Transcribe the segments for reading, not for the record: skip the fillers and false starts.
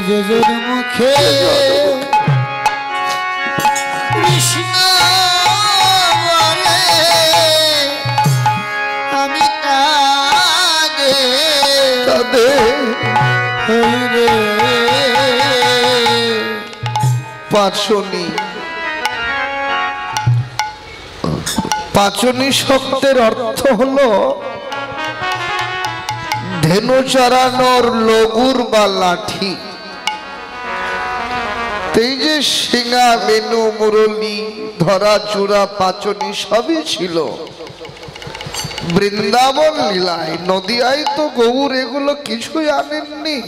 ব্রজের মুখে কৃষ্ণ বলে আমি কাঁদে রে পাঁচনি পাঁচনি শব্দের অর্থ হলো ধেনু চড়ানোর লগুর বা লাঠি। এই যে সিঙা মেনু মুরলি ধরা চূড়া পাঁচনি সবই ছিল বৃন্দাবন লীলায়। নদিয়ায় তো গৌর এগুলো কিছুই আনেননি,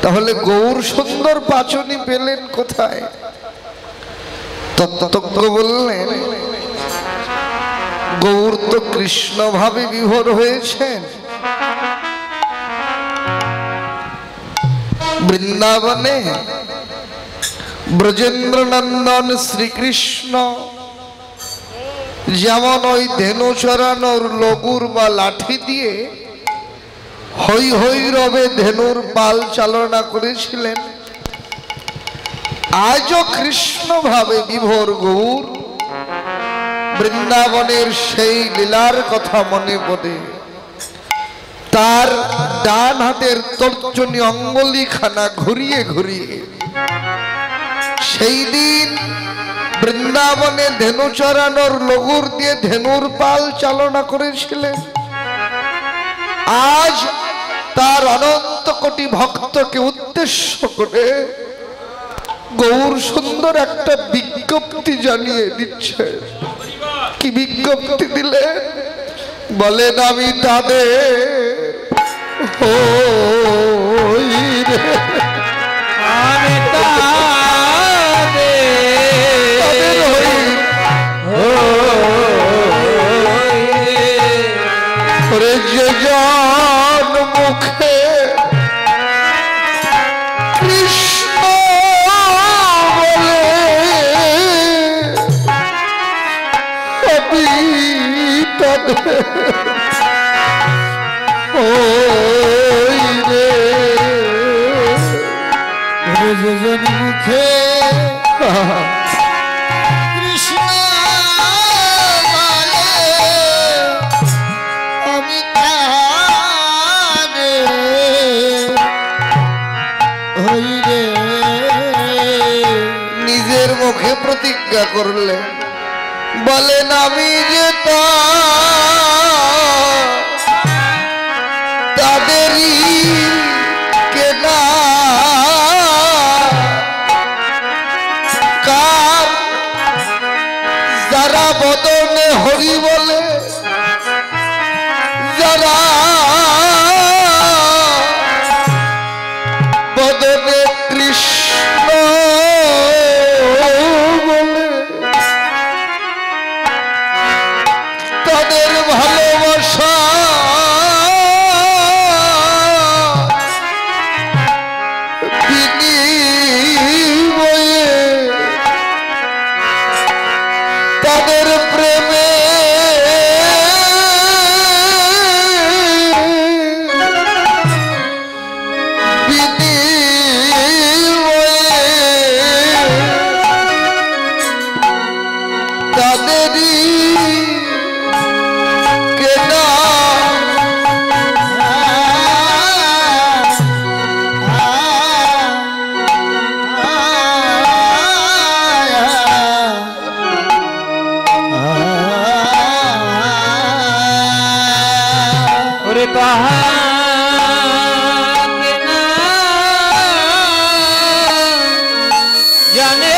তাহলে গৌর সুন্দর পাঁচনি পেলেন কোথায়? তত্ত্বজ্ঞ বললেন গৌর তো কৃষ্ণ ভাবে বিভোর হয়েছেন। বৃন্দাবনে ব্রজেন্দ্র নন্দন শ্রীকৃষ্ণ যেমন ওই ধেনু চড়ানোর লগুর বা লাঠি দিয়ে হৈ হৈ রবে ধেনুর পাল চালনা করেছিলেন, আজও কৃষ্ণ ভাবে বিভোর গৌর বৃন্দাবনের সেই লীলার কথা মনে পড়ে তার ডান হাতের তর্জনী অঙ্গুলিখানা ঘুরিয়ে ঘুরিয়ে সেই দিন বৃন্দাবনে ধেনু চড়ানোর লগুর দিয়ে ধেনুর পাল চালনা করেছিলেন। আজ তার অনন্ত কোটি ভক্তকে উদ্দেশ্য করে গৌর সুন্দর একটা বিজ্ঞপ্তি জানিয়ে দিচ্ছে। কি বিজ্ঞপ্তি দিলে? বলেন আমি তাদের যে জন মুখে কৃষ্ণ বলে তাদের ব্রজের মুখে কৃষ্ণ বলে আমি কাঁদে রে নিজের মুখে প্রতিজ্ঞা করলেন, বলেন আমি যে তাদেরই কেনা কার যারা বদনে হরি বলে, যারা বদনে কৃষ্ণ বলে, তাদের ভালোবাসা বিনিময়ে তাদের প্রেমে তাদেরই কেনা ওরে কাহা জানে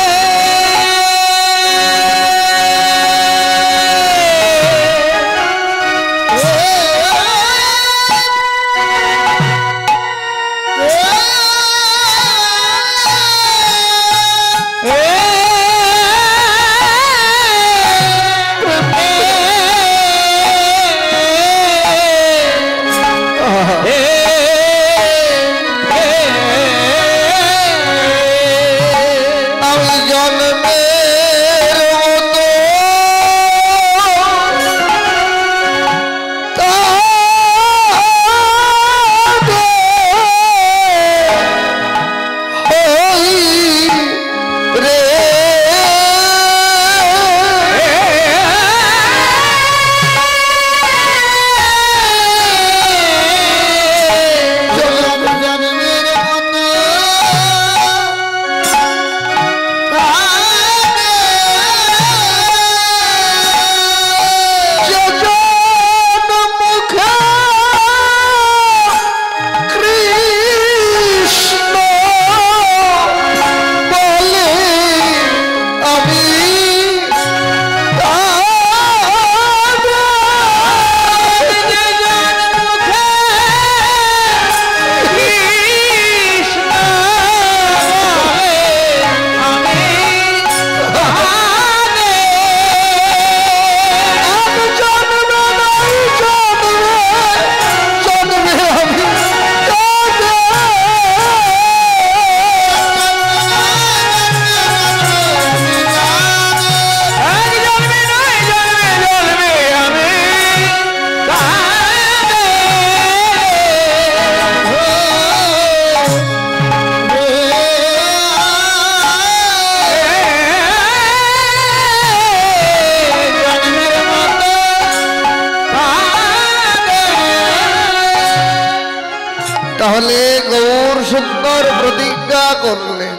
তাহলে গৌর সুন্দর প্রতিজ্ঞা করলেন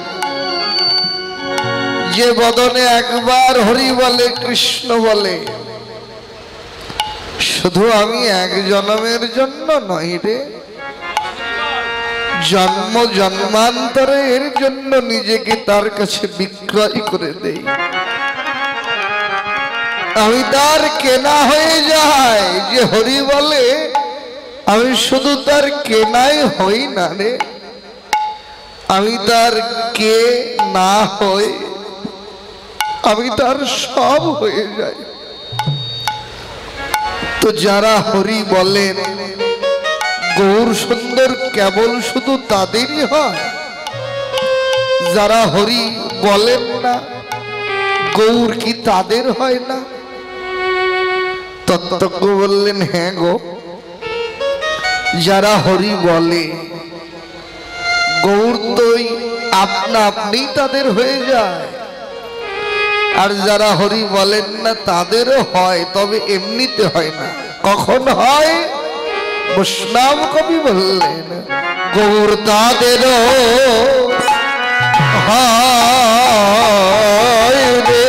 যে বদনে একবার হরি বলে কৃষ্ণ বলে, শুধু আমি এক জন্মের জন্য নয় রে, জন্ম জন্মান্তরে এর জন্য নিজেকে তার কাছে বিক্রয় করে দেই। আমি তার কেনা হয়ে যাই। যে হরি বলে আমি শুধু তার কেনাই হই না রে, আমি তার কে না হই, আমি তার সব হয়ে যাই। তো যারা হরি বলেন গৌর সুন্দর কেবল শুধু তাদেরই হয়, যারা হরি বলেন না গৌর কি তাদের হয় না? তত্ত্বজ্ঞ বললেন হ্যাঁ গো, যারা হরি বলে গৌর তোই আপনা আপনি তাদের হয়ে যায়, আর যারা হরি বলেন না তাদেরও হয়, তবে এমনিতে হয় না। কখন হয়? বৈষ্ণব কবি বললেন গৌর তাদেরও হয় রে,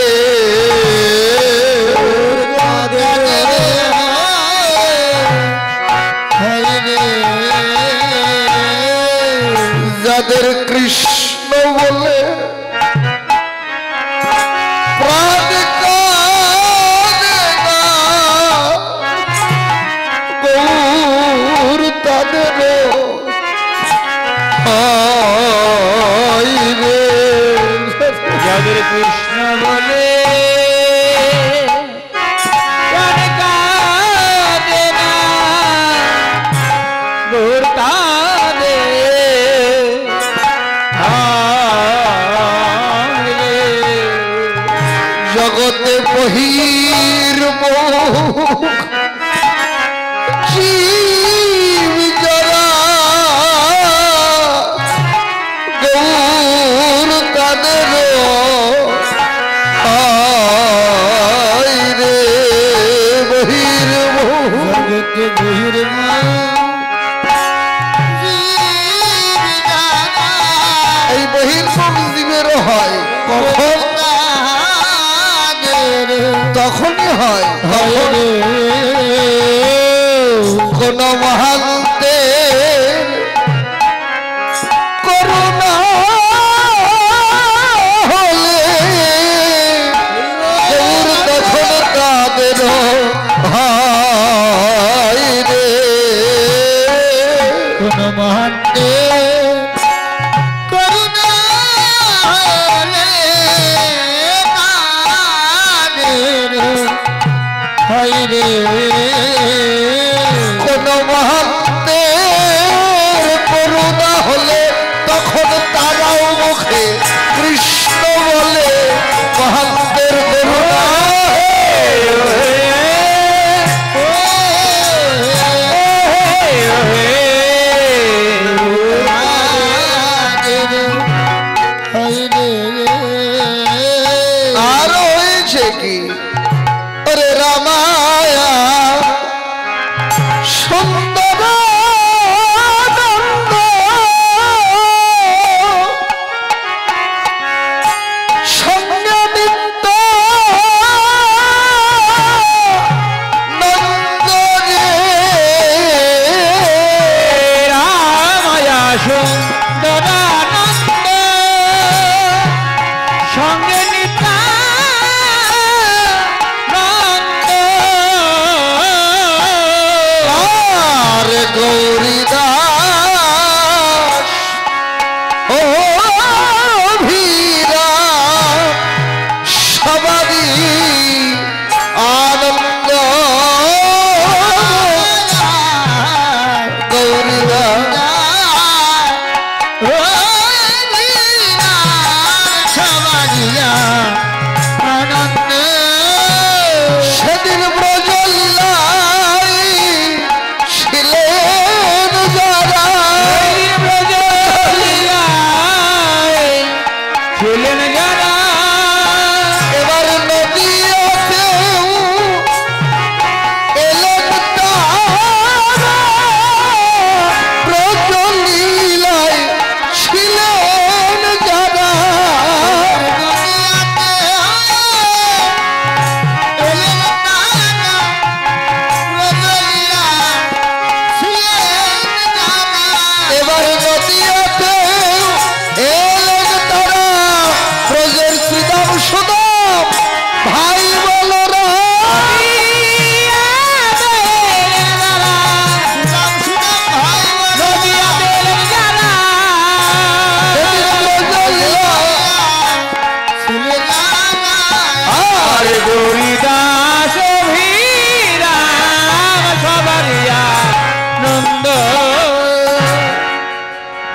যাদের কৃষ্ণ বলে প্রাণ কাঁদে না, গৌর তাদেরও হয় রে। যাদের কৃষ্ণ বলে প্রাণ কাঁদে না, গৌর তাদের হয় রে। জগতে বহির্মুখ জীব যারা, গৌর তাদেরও হয় রে। বহির্মুখ জগতে এই বহির্মুখ জীবেরও হয়। কখন? তখনই হয় কোন মহান্তের করুণা হলে, গৌর তখন তাদেরও হয় রে। কোন মহান্তে করুণা হলে তাদের হয় রে। কোন মহান্তের করুণা হলে তখন তারাও মুখে কৃষ্ণ বলে। মহান্তের করুণা আর হয়েছে কি? ওরে রামায়া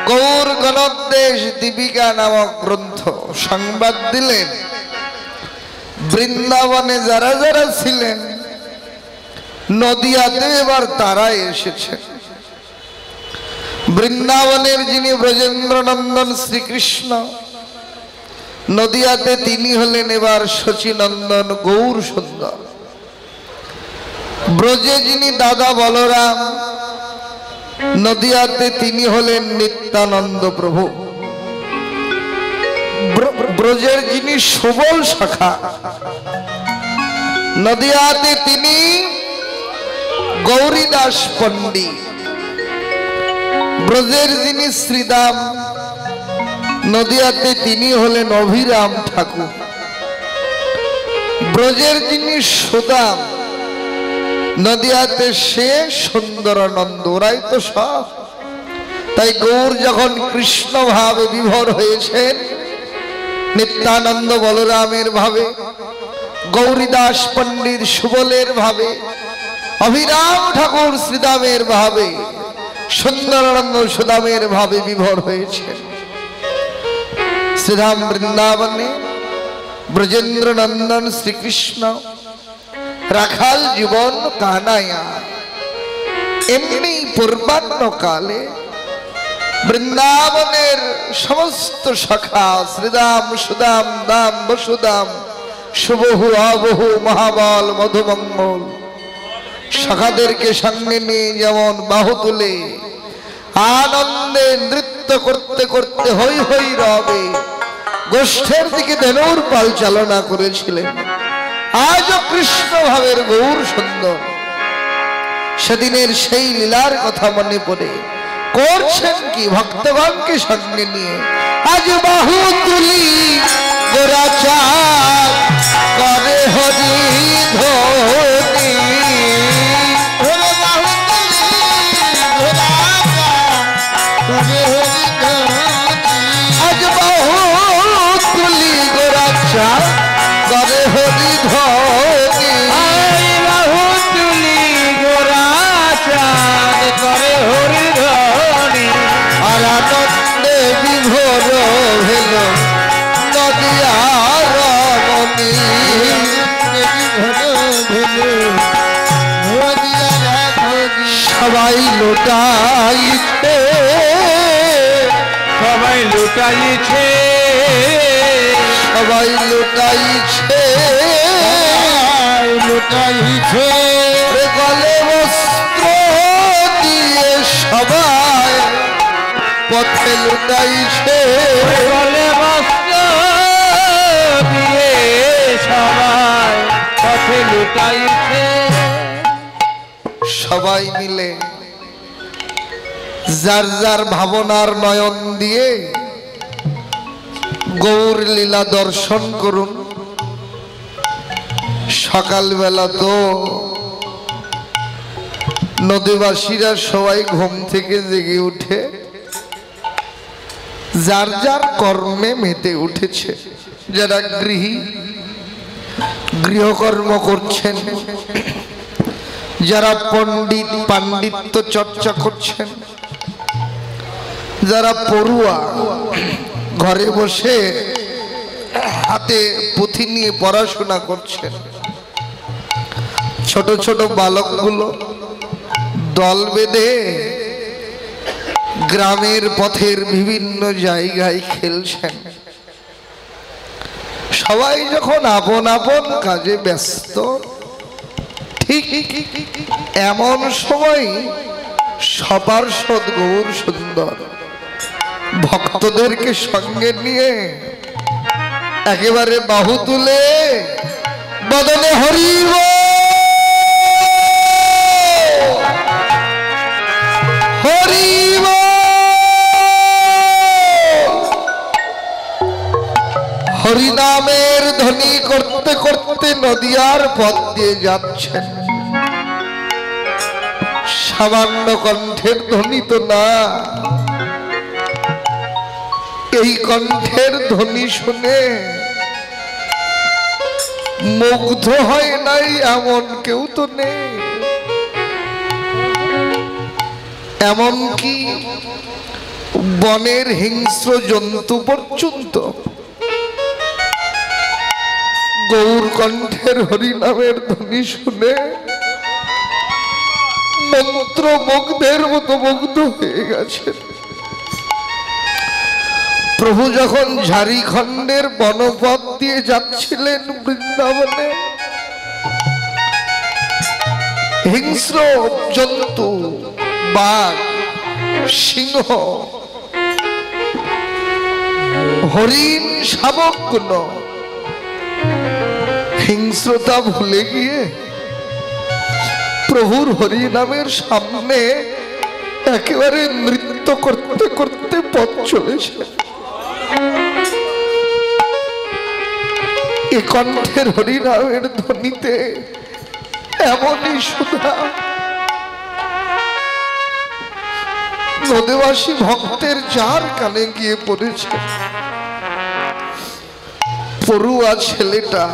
গৌর গণোদ্দেশ দীপিকা নামক গ্রন্থ সংবাদ দিলেন বৃন্দাবনে যারা যারা ছিলেন নদিয়াতে এবার তারা এসেছে। বৃন্দাবনের যিনি ব্রজেন্দ্র নন্দন শ্রীকৃষ্ণ, নদিয়াতে তিনি হলেন এবার শচীনন্দন গৌর সুন্দর। ব্রজে যিনি দাদা বলরাম, নদিয়াতে তিনি হলেন নিত্যানন্দ প্রভু। ব্রজের যিনি সুবল শাখা, নদিয়াতে তিনি গৌরীদাস পণ্ডিত। ব্রজের যিনি শ্রীদাম, নদিয়াতে তিনি হলেন অভিরাম ঠাকুর। ব্রজের যিনি সুদাম, নদিয়াতে সে সুন্দরানন্দ। ওরাই তো সব। তাই গৌর যখন কৃষ্ণ ভাবে বিভোর হয়েছেন, নিত্যানন্দ বলরামের ভাবে, গৌরীদাস পণ্ডিত সুবলের ভাবে, অভিরাম ঠাকুর শ্রীদামের ভাবে, সুন্দরানন্দ সুদামের ভাবে বিভোর হয়েছে। শ্রীধাম বৃন্দাবনে ব্রজেন্দ্র নন্দন শ্রীকৃষ্ণ রাখাল জীবন কানায়া। এমনি পূর্বাহ্ন কালে বৃন্দাবনের সমস্ত শাখা শ্রীদাম সুদাম দাম বসুদাম শুভহু অবহু মহাবল মধুমঙ্গল শাখাদেরকে সঙ্গে নিয়ে যেমন বাহু তুলে আনন্দে নৃত্য করতে করতে হই হই রবে গোষ্ঠের দিকে ধনুর পাল চালনা করেছিলেন। আজও কৃষ্ণ ভাবের গৌর সুন্দর সেদিনের সেই লীলার কথা মনে পড়ে করছেন কি ভক্তগণকে সঙ্গে নিয়ে। আজ বাহু তুলি গোরাচার করে হরি ধনি, আজ বাহু তুলি গোরাচার করে হরি ধনি, বাহু তুলি গোরাচাঁদ করে হরি ধনি। আর আনন্দে বিভোর হল নদিয়ার রমণী। সবাই লুটাইছে, সবাই লুটাইছে, সবাই লুটাইছে, লুটাইছে, গলে বস্ত্র দিয়ে সবাই পথে লুটাইছে, গলে বস্ত্র দিয়ে সবাই পথে লুটাইছে। সবাই মিলে যার যার ভাবনার নয়ন দিয়ে গৌর লীলা দর্শন করুন। সকালবেলা তো নদীবাসীরা সবাই ঘুম থেকে জেগে উঠে যার যার কর্মে মেতে উঠেছে। যারা গৃহকর্ম করছেন, যারা পণ্ডিত পাণ্ডিত্য চর্চা করছেন, যারা পড়ুয়া ঘরে বসে হাতে পুঁথি নিয়ে পড়াশোনা করছেন, ছোট ছোট বালকগুলো দল বেঁধে গ্রামের পথের বিভিন্ন জায়গায় খেলছেন। সবাই যখন আপন আপন কাজে ব্যস্ত, ঠিক এমন সময় সবার সদ্গৌর সুন্দর ভক্তদেরকে সঙ্গে নিয়ে একেবারে বাহু তুলে বদনে হরিব হরিব হরিনামের ধ্বনি করতে করতে নদিয়ার পথ দিয়ে যাচ্ছেন। সামান্য কণ্ঠের ধ্বনি তো না, এই কণ্ঠের ধ্বনি শুনে মুগ্ধ হয় নাই এমন কেউ তো নেই। এমনকি বনের হিংস্র জন্তু পর্যন্ত গৌর কণ্ঠের হরিনামের ধ্বনি শুনে মন্ত্রমুগ্ধের মতো মুগ্ধ হয়ে গেছে। প্রভু যখন ঝাড়িখণ্ডের বনপথ দিয়ে যাচ্ছিলেন বৃন্দাবনে, হিংস্র জন্তু বাঘ, সিংহ, হরিণ, শাবক হিংস্রতা ভুলে গিয়ে প্রভুর হরিনামের সামনে একেবারে নৃত্য করতে করতে পথ চলেছে। এ কণ্ঠের হরিনামের ধ্বনিতে এমনই সুধা নদেবাসী ভক্তের যার কানে গিয়ে পড়েছে। পড়ুয়া ছেলেটা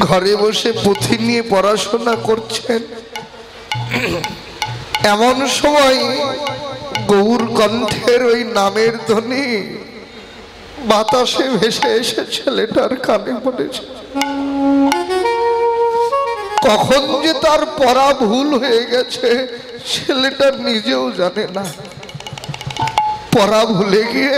ঘরে বসে পুঁথি নিয়ে পড়াশোনা করছেন, এমন সময় গৌর কণ্ঠের ওই নামের ধ্বনি বাতাসে ভেসে এসে ছেলেটার কানে পড়েছে। কখন যে তার পড়া ভুল হয়ে গেছে ছেলেটা নিজেও জানে না। পড়া ভুলে গিয়ে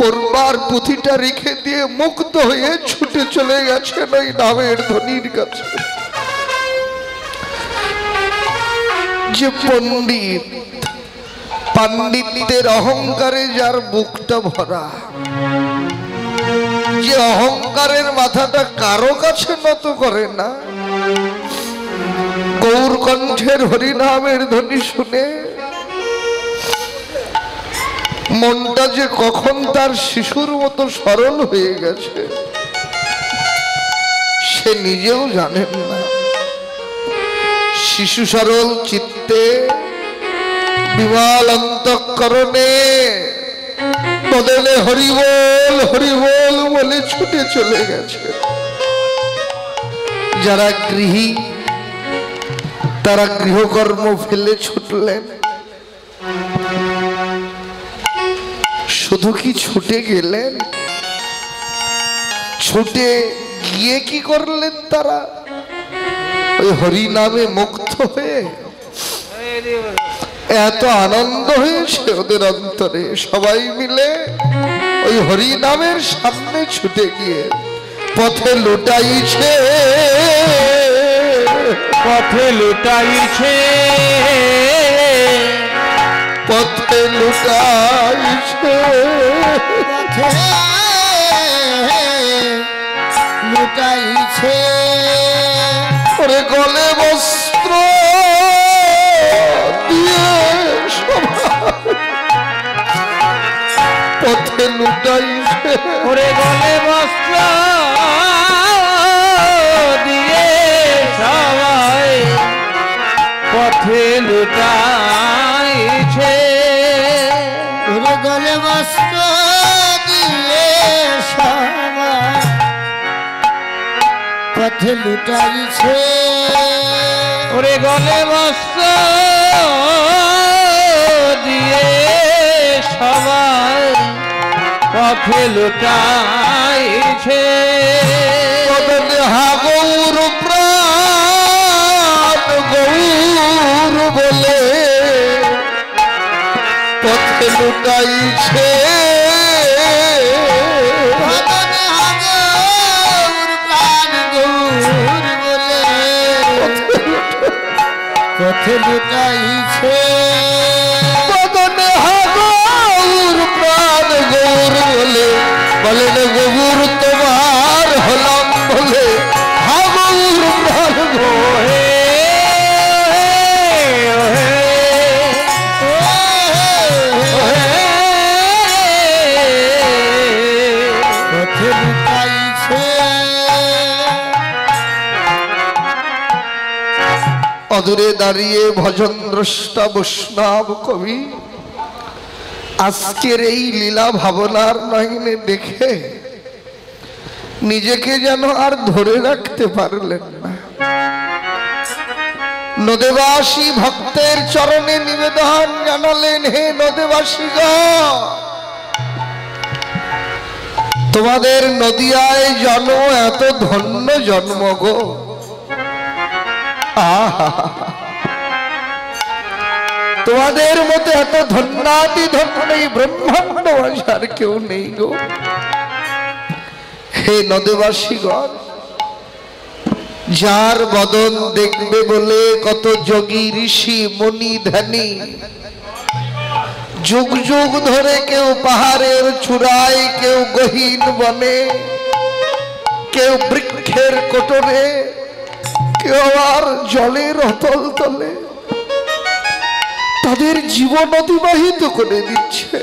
পড়বার পুঁথিটা রেখে দিয়ে মুগ্ধ হয়ে ছুটে চলে গেছেন ওই নামের ধ্বনির কাছে। যে পণ্ডিত, পাণ্ডিত্যের অহংকারে যার বুকটা ভরা, যে অহংকারের মাথাটা কারো কাছে নত করে না, গৌর কণ্ঠের হরিনামের ধ্বনি শুনে মনটা যে কখন তার শিশুর মতো সরল হয়ে গেছে সে নিজেও জানেন না। শিশু সরল চিত্তে বিমল অন্তঃকরণে বদলে হরিবোল হরিবোল বলে ছুটে চলে গেছে। যারা গৃহী তারা গৃহকর্ম ফেলে ছুটলেন। শুধু কি ছুটে গেলেন? ছুটে গিয়ে কি করলেন তারা? ওই হরি নামে মুগ্ধ হয়ে এত আনন্দ হয়েছে ওদের অন্তরে, সবাই মিলে ওই হরি নামের সামনে ছুটে গিয়ে পথে লুটাইছে, পথে লুটাইছে, পথে লুটাইছে, পথে লুটাইছে। ওরে গলে বস্ত্র দিয়ে পথে লুটাইছে, ওরে গলে বস্ত্র দিয়ে সবাই পথে লুটাইছে। ওরে গলে বস্ত্র দিয়ে সবাই পথে লুটাইছে। ওরে গলে বস্ত্র দিয়ে সবাই পথে লুটাইছে। গৌর প্রাণ গৌর বলে পথে লুটাইছে, পথে লুটাইছে। বদনে হাগৌর প্রাণ গৌর বলে বলেন গৌর তোমার হলাম বলে হাগৌর প্রাণ গোহে পথে লুটাইছে। অদূরে দাঁড়িয়ে ভজন দ্রষ্টা বৈষ্ণব কবি আজকের এই লীলা ভাবনার নয়নে দেখে নিজেকে যেন আর ধরে রাখতে পারলেন না। নদীবাসী ভক্তের চরণে নিবেদন জানালেন, হে নদীবাসীগণ, তোমাদের নদিয়ায় জন্ম এত ধন্য জন্ম গো। আহা, তোমাদের মতো এত ধন্যাতি ধন্য এই ব্রহ্মাণ্ড আর কেউ নেই গো। হে নদীবাসীগণ, যার বদন দেখবে বলে কত যোগী ঋষি মুনি ধ্যানী যুগ যুগ ধরে কেউ পাহাড়ের চূড়ায়, কেউ গহীন বনে, কেউ বৃক্ষের কোটরে, কেউ আর জলের অতল তলে তাদের জীবন অতিবাহিত করে দিচ্ছে।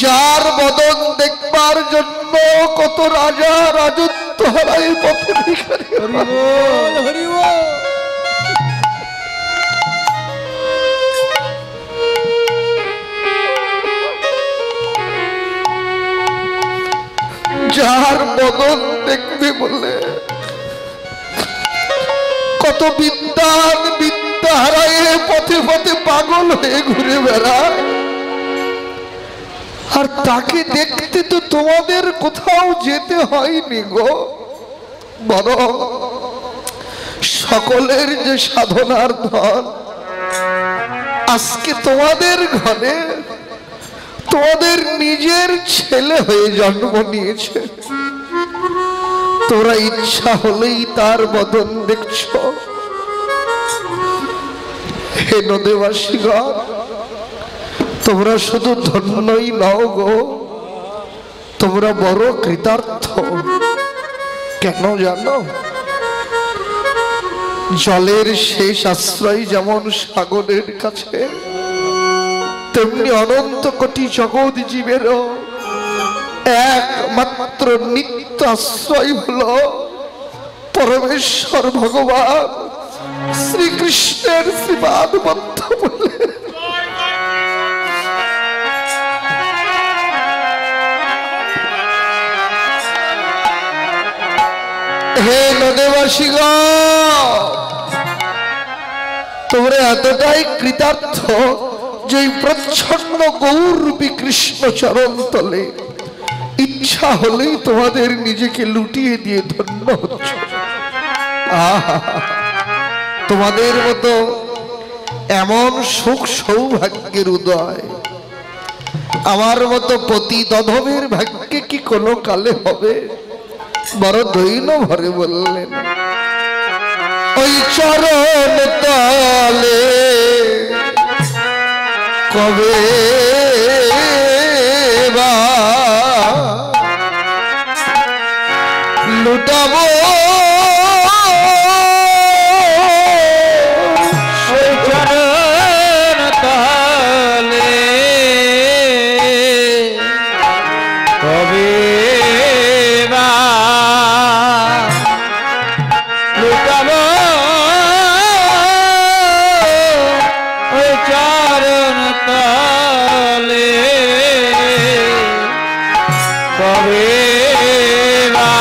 যার বদন দেখবার জন্য কত রাজা রাজত্ব হারায় পথে ভিখারি। যার বদন দেখবে বলে কত বিদ্যান বিদ্যা হারায় পথে পথে পাগল হয়ে ঘুরে বেড়ায়, আর তাকে দেখতে তো তোমাদের কোথাও যেতে হয়নি গো, বরং সকলের যে সাধনার ধন আজকে তোমাদের ঘরে তোমাদের নিজের ছেলে হয়ে জন্ম নিয়েছে। তোরা ইচ্ছা হলেই তার বদন দেখছ। হে নদীবাসীগণ, তোমরা শুধু ধন্যই নও গো, তোমরা বড় কৃতার্থ। কেন জানো? জলের শেষ আশ্রয় যেমন সাগরের কাছে, তেমনি অনন্ত কোটি জগৎ জীবেরও একমাত্র নিত্য আশ্রয় হলো পরমেশ্বর ভগবান শ্রীকৃষ্ণের শ্রীপাদ পদ্ম বলে। হে নদীবাসীগণ, তোমরা এতটাই কৃতার্থ যে প্রচ্ছন্ন গৌরূপী কৃষ্ণ চরণ তলে ইচ্ছা হলেই তোমাদের নিজেকে লুটিয়ে দিয়ে ধন্য হচ্ছ। আহা, তোমাদের মতো এমন সুখ সৌভাগ্যের উদয় আমার মতো পতি দধমের ভাগ্যে কি কোনো কালে হবে? বড় দৈন ভরে বললেন, ওই চরণ তলে কবে বা লুটাবো চরণ তলে কবে বা লুটাবো ওই চরণ তলে কবে বা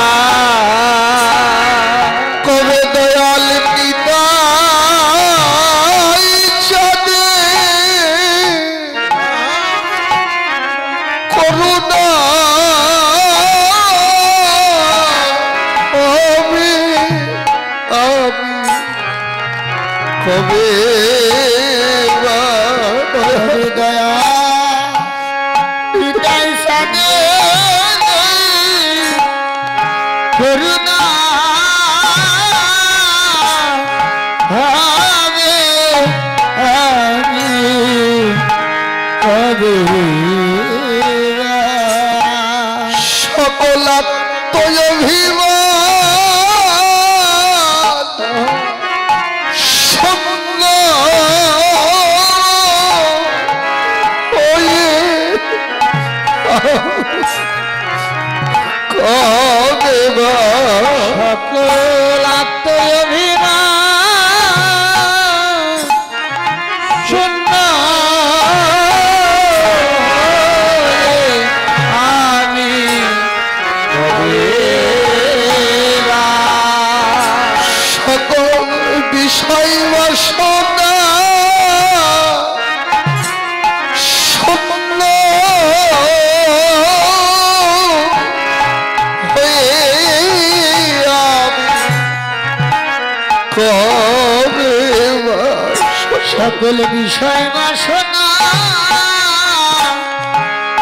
সকল বিষয় বাসনা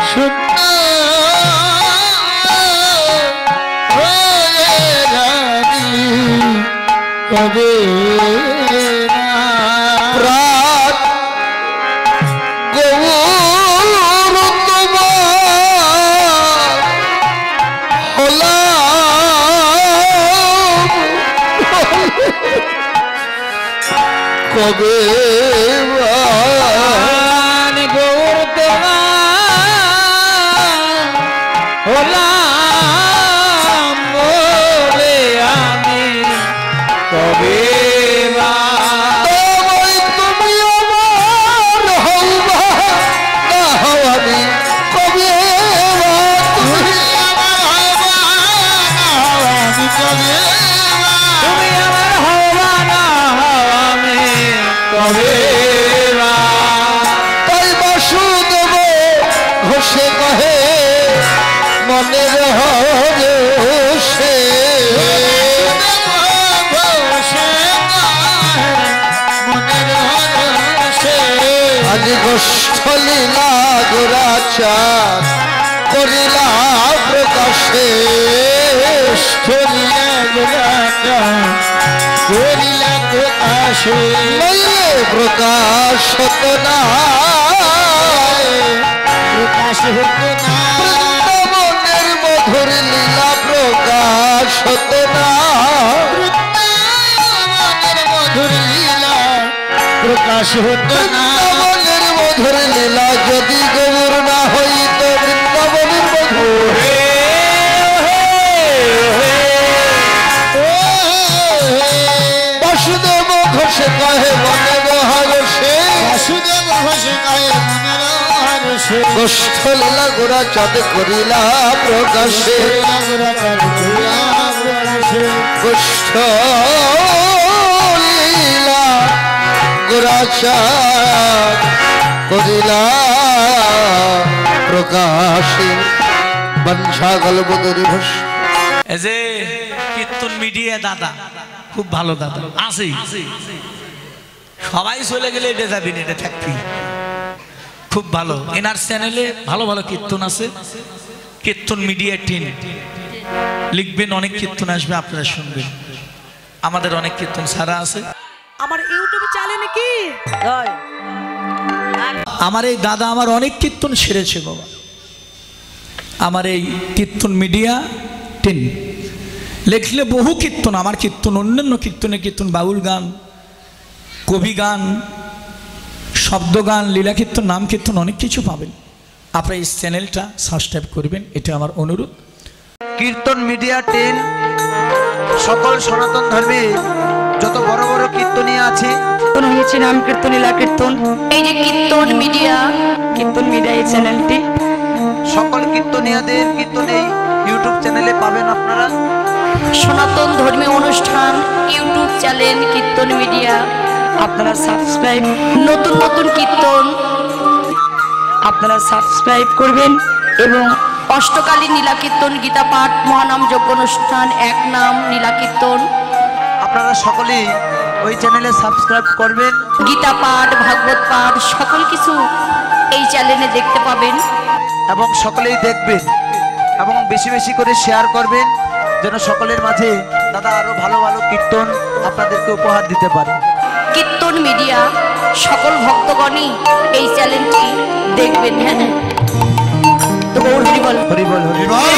শূন্য হয়ে জানি কবে না। প্রাণ গৌর তোমার হলাম কবে প্রাণ গৌর তোমার হলাম বলে আমি কবে বা তোমায় তুমি আমার হওবা না হও আমি কবে তুমি আমি কবে তুমি আমার হওয়া না হও আমি কবে বা তাই বাসুদেব ঘোষে কহে মনের হরষে আজ গোষ্ঠ লীলা গোরাচার করিলা প্রকাশে নইলে প্রকাশ হতো না বৃন্দাবনের মধুর লীলা প্রকাশ হতো না প্রকাশ হতো না বৃন্দাবনের মধুর লীলা যদি গৌর না হইত বৃন্দাবনের মধুর বাসুদেব ঘোষে কহে মনের হরষে বাসুদেব ঘোষে গায়ে মনের হরষে গোষ্ঠ লীলা গোরা চাঁদ করিলা প্রকাশে গোষ্ঠ লীলা গোরা চাঁদ করিলা প্রকাশে বঞ্ঝা গলবদরি ভস এই যে কীর্তন মিডিয়া দাদা খুব ভালো দাদা আছে সবাই চলে গেলে এটা যাবি না, এটা থাকবি খুব ভালো। এনার চ্যানেলে ভালো ভালো কীর্তন আছে, কীর্তন মিডিয়া 10 লিখবেন, অনেক কীর্তন আসবে, আপনারা শুনবেন। আমাদের অনেক কীর্তন ছাড়া আছে। আমার ইউটিউবে চ্যানেল নাকি আমার এই দাদা আমার অনেক কীর্তন সেরেছে বাবা। আমার এই কীর্তন মিডিয়া 10 লিখলে বহু কীর্তন, আমার কীর্তন, অন্যান্য কীর্তনের কীর্তন, বাউল গান, কবি গান, শব্দ গান, লীলা কীর্তন, নাম কীর্তন, অনেক কিছু পাবেন। আপনারা এই চ্যানেলটা সাবস্ক্রাইব করবেন, এটা আমার অনুরোধ। কীর্তন মিডিয়া 10 সকল সনাতন ধর্মে যত বড় বড় কীর্তনীয় আছে কীর্তন হয়েছে, নাম কীর্তন, লীলা কীর্তন, এই যে কীর্তন মিডিয়া এই চ্যানেলটি সকল কীর্তনীয়দের কীর্তন এই ইউটিউব চ্যানেলে পাবেন আপনারা। সনাতন ধর্মীয় অনুষ্ঠান ইউটিউব চ্যানেল কীর্তন মিডিয়া, আপনারা সাবস্ক্রাইব, নতুন নতুন কীর্তন আপনারা সাবস্ক্রাইব করবেন। এবং অষ্টকালীন নীলা কীর্তন, গীতা পাঠ, মহানাম যজ্ঞ অনুষ্ঠান, এক নাম নীলা কীর্তন, আপনারা সকলেই ওই চ্যানেলে সাবস্ক্রাইব করবেন। গীতা পাঠ, ভাগবত পাঠ, সকল কিছু এই চ্যানেলে দেখতে পাবেন। এবং সকলেই দেখবেন এবং বেশি বেশি করে শেয়ার করবেন, যেন সকলের মাঝে দাদা আরো ভালো ভালো কীর্তন আপনাদেরকে উপহার দিতে পারে। কীর্তন মিডিয়া সকল ভক্তগণই এই চ্যানেলটি দেখবেন। হ্যাঁ, তো গৌর হরি বল। হরি বল হরি বল।